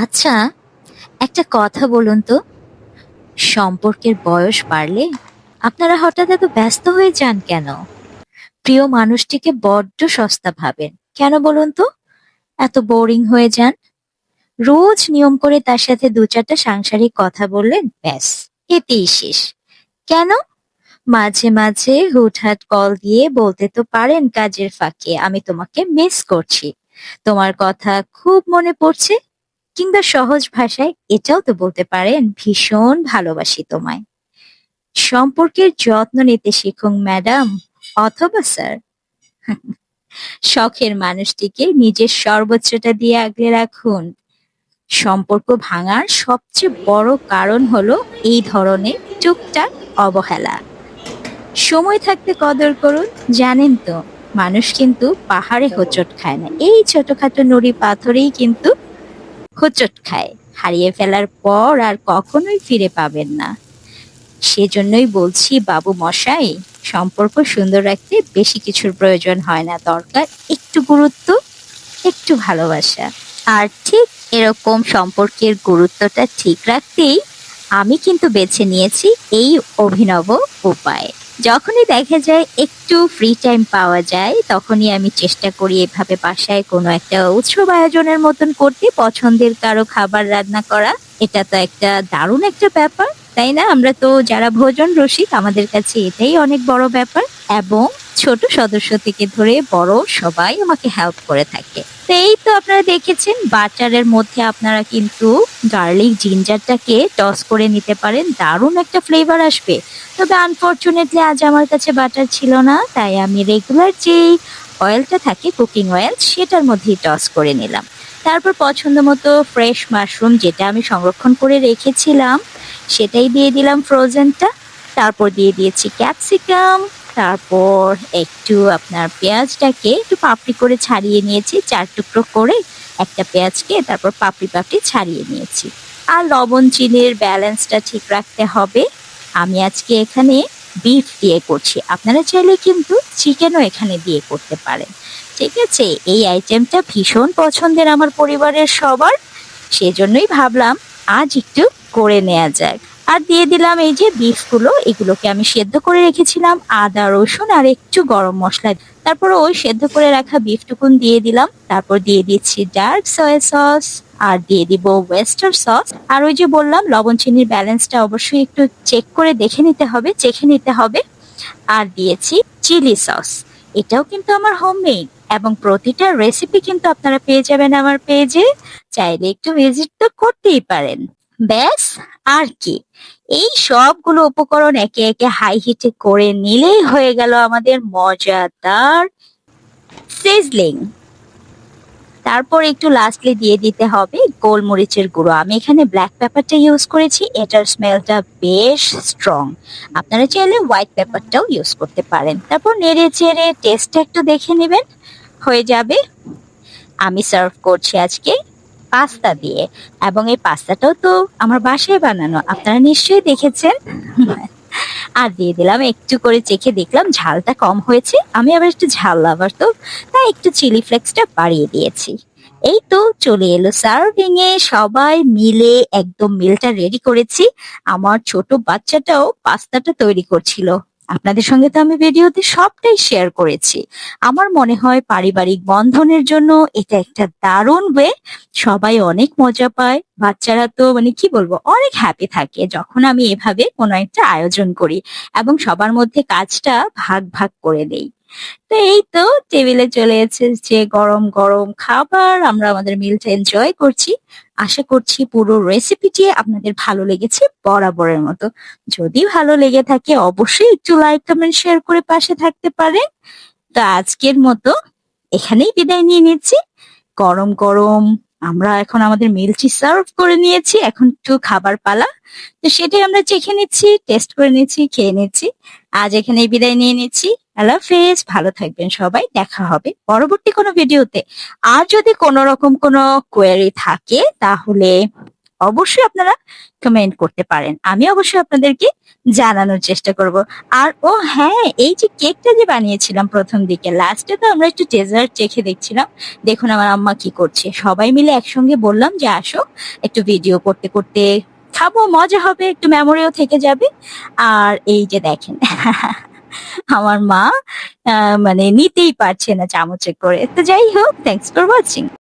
আচ্ছা, একটা কথা বলুন তো, সম্পর্কের বয়স বাড়লে আপনারা হঠাৎ এত ব্যস্ত হয়ে যান কেন? প্রিয় মানুষটিকে বড্ড সস্তা ভাবেন। কেন বলুন তো? এত বোরিং হয়ে যান? রোজ নিয়ম করে তার সাথে ২-৪ টা সাংসারিক কথা বললেন, ব্যাস এতেই শেষ। কেন? মাঝে, মাঝে হুটহাট কল দিয়ে বলতে তো পারেন কাজের ফাঁকে, "আমি তোমাকে মিস করছি। তোমার কথা খুব মনে পড়ছে।" কিংবা সহজ ভাষায় এটাও তো বলতে পারেন, "ভীষণ ভালোবাসি তোমায়।" সম্পর্কের যত্ন নিতে শিখুন ম্যাডাম অথবা স্যার। শখের মানুষটিকে নিজের সর্বোচ্চটা দিয়ে আগলে রাখুন। সম্পর্ক ভাঙার সবচেয়ে বড় কারণ হলো এই ধরনের টুকটাক অবহেলা। সময় থাকতে কদর করুন। জানেন তো, মানুষ কিন্তু পাহাড়ে হোঁচট খায় না, এই ছোটখাটো নুড়ি পাথরেই কিন্তু হোঁচট খায়। হারিয়ে ফেলার পর আর কখনোই ফিরে পাবেন না। সেজন্যই বলছি বাবু মশাই, সম্পর্ক সুন্দর রাখতে বেশি কিছুর প্রয়োজন হয় না, দরকার একটু গুরুত্ব, একটু ভালোবাসা। আর ঠিক এরকম সম্পর্কের গুরুত্বটা ঠিক রাখতেই আমি কিন্তু বেছে নিয়েছি এই অভিনব উপায়। যখনই দেখা যায় একটু ফ্রি টাইম পাওয়া যায়, তখনই আমি চেষ্টা করি এভাবে বাসায় কোনো একটা উৎসব আয়োজনের মতন করতে, পছন্দের কারো খাবার রান্না করা। এটা তো একটা দারুণ একটা ব্যাপার, তাই না? আমরা তো যারা ভোজন রসিক, আমাদের কাছে এটাই অনেক বড় ব্যাপার। এবং ছোট সদস্য থেকে ধরে বড় সবাই আমাকে হেল্প করে থাকে। তো এই তো আপনারা দেখেছেন, বাটারের মধ্যে আপনারা কিন্তু গার্লিক জিঞ্জারটাকে টস করে নিতে পারেন, দারুণ একটা ফ্লেভার আসবে। তবে আনফরচুনেটলি আজ আমার কাছে বাটার ছিল না, তাই আমি রেগুলার যেই অয়েলটা থাকে, কুকিং অয়েল, সেটার মধ্যেই টস করে নিলাম। তারপর পছন্দ মতো ফ্রেশ মাশরুম, যেটা আমি সংরক্ষণ করে রেখেছিলাম, সেটাই দিয়ে দিলাম ফ্রোজেনটা। তারপর দিয়ে দিয়েছি ক্যাপসিকাম। তারপর একটু আপনার পেঁয়াজটাকে একটু পাপড়ি করে ছাড়িয়ে নিয়েছি, ৪ টুকরো করে একটা পেঁয়াজকে তারপর পাপড়ি, পাপড়ি ছাড়িয়ে নিয়েছি। আর লবণ চিনির ব্যালেন্সটা ঠিক রাখতে হবে। আমি আজকে এখানে বিফ দিয়ে করছি। আপনারা চাইলে কিন্তু চিকেনও এখানে দিয়ে করতে পারেন। ঠিক আছে? এই আইটেমটা ভীষণ পছন্দের আমার পরিবারের সবার। সেজন্যই ভাবলাম আজ একটু করে নেয়া যাক। আর দিয়ে দিলাম এই যে বিফগুলো, এগুলোকে আমি সেদ্ধ করে রেখেছিলাম, আদা, রসুন আর একটু গরম মসলা। তারপর ওই সেদ্ধ করে রাখা বিফটুকুন দিয়ে দিলাম। তারপর দিয়ে দিচ্ছি ডার্ক সয়া সস, আর দিয়ে দিব ওয়েস্টার সস। আর ওই যে বললাম, লবণ চিনির ব্যালেন্সটা অবশ্যই একটু চেক করে দেখে নিতে হবে, চেখে নিতে হবে। আর দিয়েছি চিলি সস। এটাও কিন্তু আমার হোমমেড, এবং প্রতিটা রেসিপি কিন্তু আপনারা পেয়ে যাবেন আমার পেজে। চাইলে একটু ভিজিট তো করতেই পারেন। ব্যাস, আর কি, এই সবগুলো উপকরণ একে একে হাই হিটে করে নিলেই হয়ে গেল আমাদের মজাদার সিজলিং। তারপর একটু লাস্টলি দিয়ে দিতে হবে গোলমরিচের গুঁড়ো। আমি এখানে ব্ল্যাক পেপারটা ইউজ করেছি, এটার স্মেলটা বেশ স্ট্রং। আপনারা চাইলে হোয়াইট পেপারটাও ইউজ করতে পারেন। তারপর নেড়ে চেড়ে টেস্টটা একটু দেখে নেবেন, হয়ে যাবে। আমি সার্ভ করছি আজকে পাস্তা দিয়ে, এবং এই পাস্তাটাও তো আমার বাসায় বানানো, আপনারা নিশ্চয়ই দেখেছেন। আর দিয়ে দিলাম একটু করে, চেখে দেখলাম ঝালটা কম হয়েছে, আমি আবার একটু ঝাল লাভার তো, তাই একটু চিলি ফ্লেক্সটা বাড়িয়ে দিয়েছি। এই তো চলে এলো সার্ভিং এ, সবাই মিলে একদম মিলটা রেডি করেছি। আমার ছোট বাচ্চাটাও পাস্তাটা তৈরি করছিল। আপনাদের সঙ্গে তো আমি ভিডিওতে সবটাই শেয়ার করেছি। আমার মনে হয় পারিবারিক বন্ধনের জন্য এটা একটা দারুণ ওয়ে। সবাই অনেক মজা পায়, বাচ্চারা তো মানে কি বলবো, অনেক হ্যাপি থাকে যখন আমি এভাবে কোনো একটা আয়োজন করি এবং সবার মধ্যে কাজটা ভাগ ভাগ করে দেই। তো এই তো টেবিলে চলে এসেছে গরম গরম খাবার, আমরা আমাদের মিলটা এনজয় করছি। আশা করছি পুরো রেসিপিটি আপনাদের ভালো লেগেছে বরাবরের মতো। যদি ভালো লেগে থাকে অবশ্যই একটু লাইক, কমেন্ট, শেয়ার করে পাশে থাকতে পারেন। তো আজকের মতো এখানেই বিদায় নিয়ে নিচ্ছি। গরম গরম আমরা এখন আমাদের মিলটি সার্ভ করে নিয়েছি, এখন একটু খাবার পালা। তো সেটাই আমরা চেখে নিচ্ছি, টেস্ট করে নিচ্ছি, খেয়ে নিচ্ছি। আজ এখানেই বিদায় নিয়ে নিচ্ছি। আল্লাহ হাফেজ, ভালো থাকবেন সবাই, দেখা হবে পরবর্তী কোনো ভিডিওতে। আর যদি কোনো রকম কোনো কোয়েরি থাকে তাহলে অবশ্যই আপনারা কমেন্ট করতে পারেন। আমি অবশ্যই আপনাদেরকে জানানোর চেষ্টা করব। আর ও হ্যাঁ, এই যে কেকটা যে বানিয়েছিলাম ১ম দিকে, লাস্টে তো আমরা একটু ডেজার্ট চেখে দেখছিলাম। দেখুন আমার আম্মা কি করছে। সবাই মিলে একসঙ্গে বললাম যে, "আসো, একটু ভিডিও করতে, করতে খাবো, মজা হবে, একটু মেমোরিও থেকে যাবে।" আর এই যে দেখেন আমার মা আ মানে নিতেই পারছে না চামচে করে। তো যাই হোক, থ্যাংকস ফর ওয়াচিং।